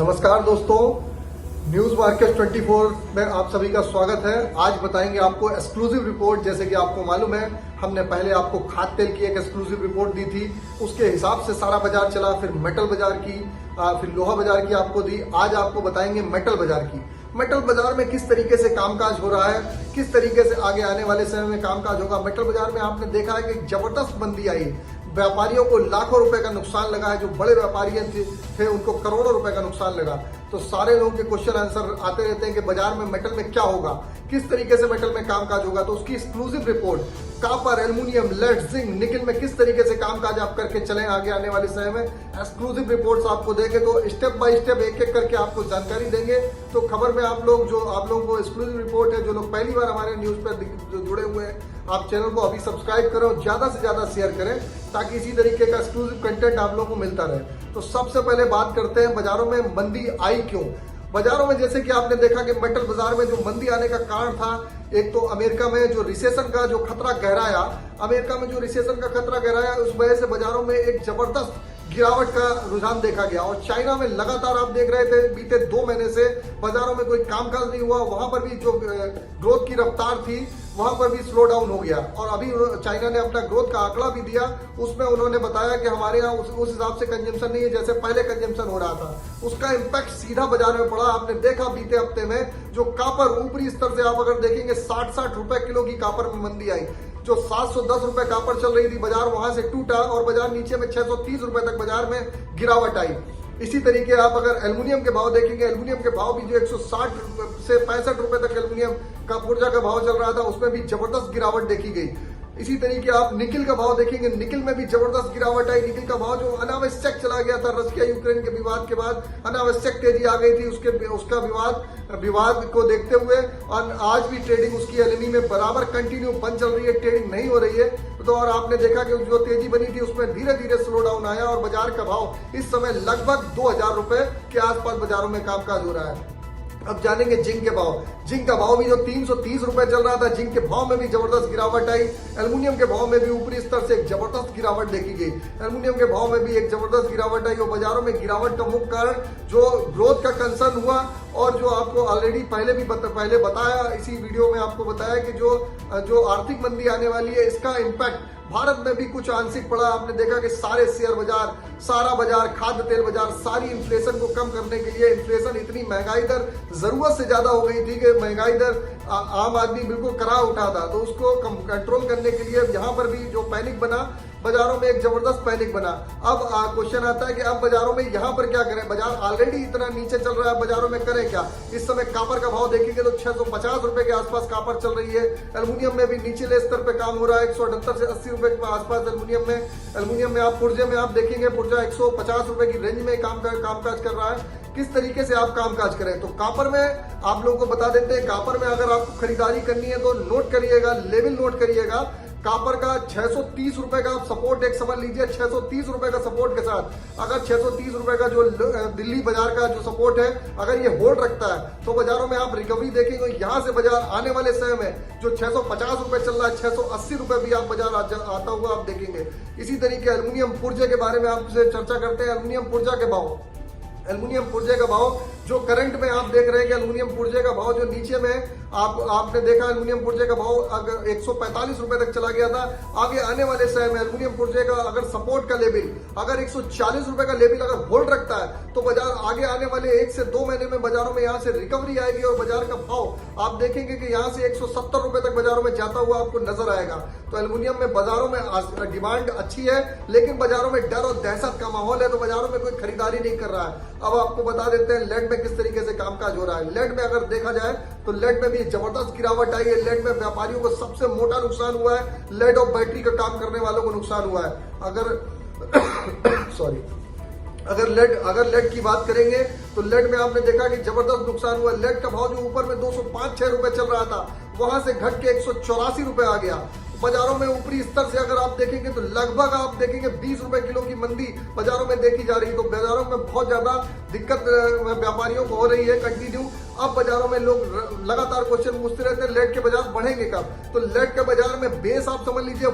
नमस्कार दोस्तों, news market 24 में आप सभी का स्वागत है। आज बताएंगे आपको एक्सक्लूसिव रिपोर्ट। जैसे कि आपको मालूम है, हमने पहले आपको खाद्य तेल की एक एक्सक्लूसिव रिपोर्ट दी थी, उसके हिसाब से सारा बाजार चला। फिर मेटल बाजार की, फिर लोहा बाजार की आपको दी। आज आपको बताएंगे मेटल बाजार की। मेटल बाजार में किस तरीके से कामकाज हो रहा है, किस तरीके से आगे आने वाले समय में कामकाज होगा। मेटल बाजार में आपने देखा है कि जबरदस्त मंदी आई, व्यापारियों को लाखों रुपए का नुकसान लगा है। जो बड़े व्यापारी थे उनको करोड़ों रुपए का नुकसान लगा। तो सारे लोगों के क्वेश्चन आंसर आते रहते हैं कि बाजार में मेटल में क्या होगा, किस तरीके से मेटल में कामकाज होगा। तो उसकी exclusive report copper, aluminium, lead, zinc, nickel में किस तरीके से कामकाज आप करके चलें आगे आने वाले समय में, एक्सक्लूसिव रिपोर्ट्स आपको देंगे। तो स्टेप बाय स्टेप एक एक करके आपको जानकारी देंगे। तो खबर में आप लोगों को एक्सक्लूसिव रिपोर्ट है, जो लोग पहली बार हमारे न्यूज पर जुड़े हुए हैं, आप चैनल को अभी सब्सक्राइब करें और ज्यादा से ज्यादा शेयर करें, ताकि इसी तरीके का एक्सक्लूसिव कंटेंट आप लोगों को मिलता रहे। तो सबसे पहले बात करते हैं बाजारों में मंदी आई क्यों। बाजारों में जैसे कि आपने देखा कि मेटल बाजार में जो मंदी आने का कारण था, एक तो अमेरिका में जो रिसेशन का जो खतरा गहराया, उस वजह से बाजारों में एक जबरदस्त गिरावट का रुझान देखा गया। और चाइना में लगातार आप देख रहे थे बीते 2 महीने से बाजारों में कोई कामकाज नहीं हुआ। वहां पर भी जो ग्रोथ की रफ्तार थी, वहां पर भी स्लो डाउन हो गया। और अभी चाइना ने अपना ग्रोथ का आंकड़ा भी दिया, उसमें उन्होंने बताया कि हमारे यहाँ उस हिसाब से कंजम्पशन नहीं है जैसे पहले कंजम्पशन हो रहा था। उसका इम्पैक्ट सीधा बाजार में पड़ा। आपने देखा बीते हफ्ते में जो कॉपर ऊपरी स्तर से आप अगर देखेंगे 60-60 रुपए किलो की कॉपर में मंदी आई। जो 710 रुपए कॉपर चल रही थी, बाजार वहां से टूटा और बाजार नीचे में 630 रुपए तक बाजार में गिरावट आई। इसी तरीके आप अगर एल्युमिनियम के भाव देखेंगे, एल्युमिनियम के भाव भी जो 160 से 65 रुपए तक एल्युमिनियम का पुर्जा का भाव चल रहा था, उसमें भी जबरदस्त गिरावट देखी गई। इसी तरीके आप निकिल का भाव देखेंगे, निकिल में भी जबरदस्त गिरावट आई। निकिल का भाव जो अनावश्यक चला गया था रशिया यूक्रेन के विवाद के बाद, अनावश्यक तेजी आ गई थी उसका विवाद को देखते हुए। और आज भी ट्रेडिंग उसकी एलएमई में बराबर कंटिन्यू बंद चल रही है, ट्रेडिंग नहीं हो रही है। तो और आपने देखा कि जो तेजी बनी थी उसमें धीरे धीरे स्लो डाउन आया और बाजार का भाव इस समय लगभग 2000 रुपए के आसपास बाजारों में कामकाज हो रहा है। अब जानेंगे जिंक के भाव। जिंक का भाव भी जो 330 रुपए चल रहा था, जिंक के भाव में भी जबरदस्त गिरावट आई। एल्युमिनियम के भाव में भी ऊपरी स्तर से एक जबरदस्त गिरावट देखी गई। एल्युमिनियम के भाव में भी एक जबरदस्त गिरावट आई। और बाजारों में गिरावट का मुख्य कारण जो ग्रोथ का कंसर्न हुआ, और जो आपको ऑलरेडी पहले बताया, इसी वीडियो में आपको बताया कि जो आर्थिक मंदी आने वाली है, इसका इम्पैक्ट भारत में भी कुछ आंशिक पड़ा। आपने देखा कि सारे शेयर बाजार, सारा बाजार, खाद्य तेल बाजार, सारी इन्फ्लेशन को कम करने के लिए, इन्फ्लेशन इतनी महंगाई दर जरूरत से ज्यादा हो गई थी कि महंगाई दर आम आदमी बिल्कुल करा उठा था। तो उसको कंट्रोल करने के लिए यहाँ पर भी जो पैनिक बना, बाजारों में एक जबरदस्त पैनिक बना। अब क्वेश्चन आता है कि अब बाजारों में यहाँ पर क्या करें। बाजार ऑलरेडी इतना नीचे चल रहा है, बाजारों में करें क्या। इस समय कॉपर का भाव देखेंगे तो 650 रुपए के आसपास कॉपर चल रही है। एल्युमिनियम में भी निचले स्तर पे काम हो रहा है, 178 से 80 रुपए के आसपास एल्युमिनियम में आप पुर्जे में आप देखेंगे, पुर्जा 150 रुपए की रेंज में कामकाज कर रहा है। किस तरीके से आप कामकाज करें। तो कॉपर में आप लोगों को बता देते हैं, कॉपर में अगर आपको खरीदारी करनी है तो नोट करिएगा, लेवल नोट करिएगा। कॉपर का 630 रुपए का आप सपोर्ट एक समझ लीजिए, 630 रुपए का सपोर्ट के साथ अगर 630 रुपए का जो दिल्ली बाजार का जो सपोर्ट है, अगर ये होल्ड रखता है तो बाजारों में आप रिकवरी देखेंगे। यहां से बाजार आने वाले समय में जो 650 रुपए चल रहा है, 680 रुपए भी आप बाजार आता हुआ आप देखेंगे। इसी तरीके एल्युमिनियम पुर्जे के बारे में आपसे चर्चा करते हैं। एल्युमिनियम पुर्जे का भाव जो करंट में आप देख रहे हैं कि एल्युमिनियम पुर्जे का भाव जो नीचे में आपने देखा, एल्युमिनियम पुर्जे का भाव अगर 145 रुपए तक चला गया था। आगे आने वाले समय में एल्युमिनियम पुर्जे का अगर सपोर्ट का लेवल अगर 140 रुपए का लेवल अगर होल्ड रखता है, तो बाजार आगे आने वाले 1 से 2 महीने में बाजारों में यहाँ से रिकवरी आएगी और बाजार का भाव आप देखेंगे कि यहाँ से 170 रुपए तक बाजारों में जाता हुआ आपको नजर आएगा। तो एल्युमिनियम में बाजारों में डिमांड अच्छी है, लेकिन बाजारों में डर और दहशत का माहौल है, तो बाजारों में कोई खरीदारी नहीं कर रहा है। अब आपको बता देते हैं लेड में किस तरीके से कामकाज हो रहा है। लेड में अगर देखा जाए तो लेड में भी जबरदस्त गिरावट आई है। लेड में व्यापारियों को सबसे मोटा नुकसान हुआ है। लेड और बैटरी का काम करने वालों को नुकसान हुआ है। अगर लेड की बात करेंगे तो लेड में आपने देखा कि जबरदस्त नुकसान हुआ। लेड का भाव जो ऊपर में 205-6 रुपए चल रहा था, वहां से घट के 184 रुपए आ गया। बाजारों में ऊपरी स्तर से अगर आप देखेंगे तो लगभग आप देखेंगे 20 रुपए किलो की मंदी बाजारों में देखी जा रही है। तो बाजारों में बहुत ज्यादा दिक्कत व्यापारियों को हो रही है कंटिन्यू। अब बाजारों में लोग लगातार क्वेश्चन पूछते रहते हैं लेड के बाजार बढ़ेंगे कब। तो लेड के बाजार में बेस आप समझ लीजिए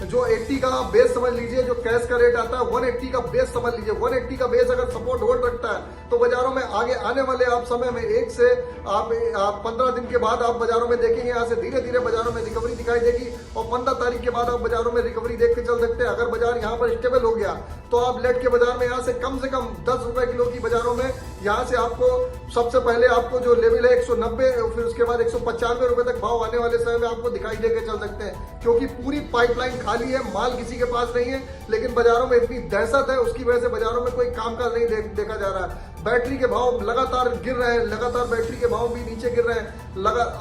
180 का बेस समझ लीजिए, जो कैश का रेट आता है 180 का बेस समझ लीजिए। 180 का बेस अगर सपोर्ट होल्ड रखता है तो बाजारों में आगे आने वाले आप समय में 1 से आप 15 दिन के बाद आप बाजारों में देखेंगे यहाँ से धीरे धीरे बाजारों में रिकवरी दिखाई देगी और 15 तारीख के बाद आप बाजारों में रिकवरी देख के चल सकते हैं। अगर बाजार यहाँ पर स्टेबल हो गया तो आप लेड के बाजार में यहाँ से कम 10 रुपए किलो की बाजारों में यहाँ से आपको सबसे पहले आपको जो लेवल है 190 फिर उसके बाद 195 रुपए तक भाव आने वाले समय में आपको दिखाई देके चल सकते हैं, क्योंकि पूरी पाइपलाइन खाली है, माल किसी के पास नहीं है। लेकिन बाजारों में इतनी दहशत है उसकी वजह से बाजारों में कोई कामकाज नहीं देखा जा रहा है। बैटरी के भाव लगातार गिर रहे हैं, लगातार बैटरी के भाव भी नीचे गिर रहे हैं।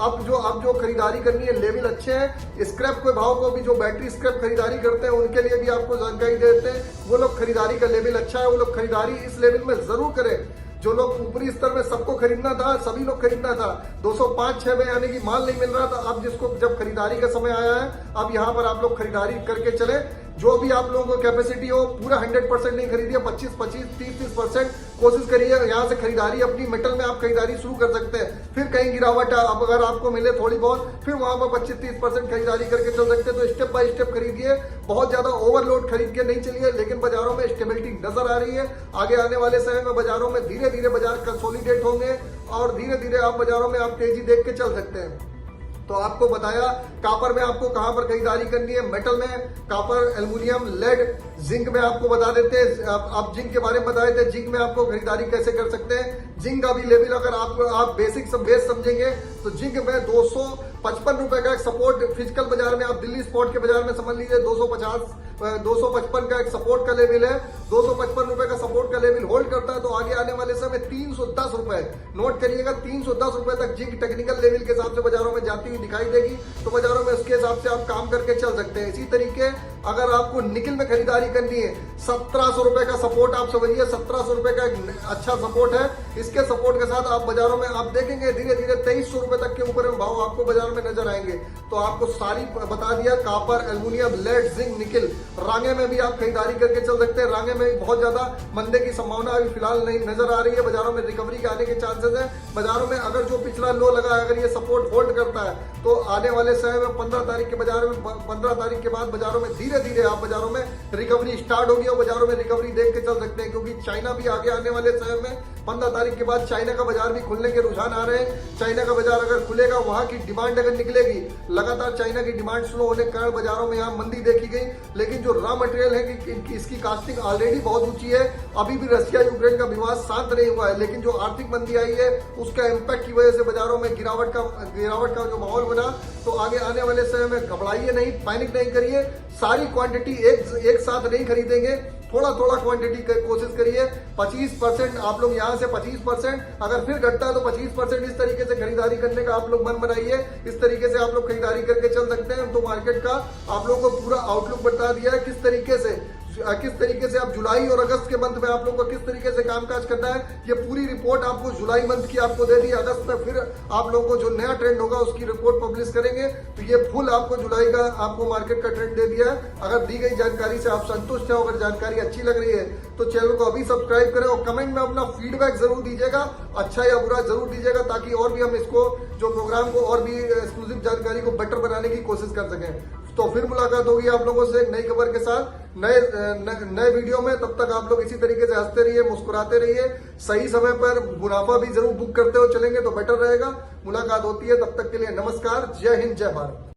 अब जो खरीदारी करनी है लेवल अच्छे हैं। स्क्रैप के भाव को भी जो बैटरी स्क्रैप खरीदारी करते हैं उनके लिए भी आपको जानकारी देते हैं। वो लोग खरीदारी का लेवल अच्छा है, वो लोग खरीदारी इस लेवल में जरूर करें। जो लोग ऊपरी स्तर में सबको खरीदना था, सभी लोग खरीदना था 205-6 में, यानी कि माल नहीं मिल रहा था। अब जिसको जब खरीदारी का समय आया है, अब यहाँ पर आप लोग खरीदारी करके चले। जो भी आप लोगों को कैपेसिटी हो पूरा 100% नहीं खरीदिए, 25-25, 30-30% कोशिश करिए। यहाँ से खरीदारी अपनी मेटल में आप खरीदारी शुरू कर सकते हैं। फिर कहीं गिरावट अब अगर आपको मिले थोड़ी बहुत, फिर वहां पर 25-30% खरीदारी करके चल सकते हैं। तो स्टेप बाय स्टेप खरीदिए, बहुत ज्यादा ओवरलोड खरीद के नहीं चलिए। लेकिन बाजारों में स्टेबिलिटी नजर आ रही है। आगे आने वाले समय में बाजारों में धीरे धीरे बाजार कंसोलिडेट होंगे और धीरे धीरे आप बाजारों में आप तेजी देख के चल सकते हैं। तो आपको बताया कॉपर में आपको कहां पर खरीदारी करनी है, मेटल में कॉपर, एल्युमिनियम, लेड, जिंक में आपको बता देते हैं। आप जिंक के बारे में बताए थे, जिंक में आपको खरीदारी कैसे कर सकते हैं। जिंक का भी लेवल अगर आप बेसिक बेस समझेंगे तो जिंक में 255 रुपए का एक सपोर्ट फिजिकल बाजार में, आप दिल्ली स्पॉट के बाजार में समझ लीजिए 255 का एक सपोर्ट का लेवल है। 255 रुपए का सपोर्ट का लेवल होल्ड करता है तो आगे आने वाले समय 310 रुपए, नोट करिएगा 310 रुपए तक जिंक टेक्निकल लेवल के हिसाब से बाजारों में जाती हुई दिखाई देगी। तो बाजारों में उसके हिसाब से आप काम करके चल सकते हैं। इसी तरीके अगर आपको निकिल में खरीदारी करनी है, 1700 रुपए का सपोर्ट आप समझिए, 1700 रुपए का एक अच्छा सपोर्ट है। इसके सपोर्ट के साथ आप बाजारों में आप देखेंगे धीरे धीरे 2300 रुपए तक के ऊपर में भाव आपको बाजार में नजर आएंगे। तो आपको सारी बता दिया, copper, aluminium, lead, zinc, nickel. रांगे में भी आप खरीदारी करके चल सकते हैं। रांगे में बहुत ज्यादा मंदे की संभावना अभी फिलहाल नहीं नजर आ रही है। बाजारों में रिकवरी के आने के चांसेस है। बाजारों में अगर जो पिछला लो लगा अगर ये सपोर्ट होल्ड करता है तो आने वाले समय में 15 तारीख के बाजार में 15 तारीख के बाद बाजारों में धीरे धीरे आप बाजारों में रिकवरी स्टार्ट होगी और बाजारों में रिकवरी देख के चल सकते हैं। क्योंकि चाइना भी आगे आने वाले समय में 15 तारीख के बाद चाइना का बाजार भी खुलने के रुझान आ रहे हैं। चाइना का बाजार अगर खुलेगा, वहां की डिमांड अगर निकलेगी, लगातार चाइना की डिमांड स्लो होने के कारण बाजारों में यहाँ मंदी देखी गई। लेकिन जो रॉ मटेरियल है कि इसकी कास्टिंग ऑलरेडी बहुत ऊंची है। अभी भी रशिया यूक्रेन का विवाद शांत नहीं हुआ है, लेकिन जो आर्थिक मंदी आई है उसका इम्पैक्ट की वजह से बाजारों में गिरावट का जो माहौल बना। तो आगे आने वाले समय में घबराइए नहीं, पैनिक नहीं करिए। सारी क्वांटिटी एक साथ नहीं खरीदेंगे, थोड़ा थोड़ा क्वांटिटी की कोशिश करिए। 25% आप लोग यहाँ से 25%, अगर फिर घटता है तो 25% इस तरीके से खरीदारी करने का आप लोग मन बनाइए। इस तरीके से आप लोग खरीदारी करके चल सकते हैं। तो मार्केट का आप लोगों को पूरा आउटलुक बता दिया है किस तरीके से आप जुलाई और अगस्त के मंथ में आप लोगों को किस तरीके से कामकाज करना है। ये पूरी रिपोर्ट आपको जुलाई मंथ की आपको दे दी। अगस्त में फिर आप लोगों को जो नया ट्रेंड होगा उसकी रिपोर्ट पब्लिश करेंगे। तो ये फुल आपको जुलाई का आपको मार्केट का ट्रेंड दे दिया है। अगर दी गई जानकारी से आप संतुष्ट हैं, अगर जानकारी अच्छी लग रही है तो चैनल को अभी सब्सक्राइब करें और कमेंट में अपना फीडबैक जरूर दीजिएगा, अच्छा या बुरा जरूर दीजिएगा, ताकि और भी हम इसको जो प्रोग्राम को और भी एक्सक्लूसिव जानकारी को बेटर बनाने की कोशिश कर सकें। तो फिर मुलाकात होगी आप लोगों से एक नई खबर के साथ नए वीडियो में। तब तक आप लोग इसी तरीके से हंसते रहिए, मुस्कुराते रहिए। सही समय पर मुनाफा भी जरूर बुक करते हो चलेंगे तो बेटर रहेगा। मुलाकात होती है, तब तक के लिए नमस्कार, जय हिंद, जय भारत।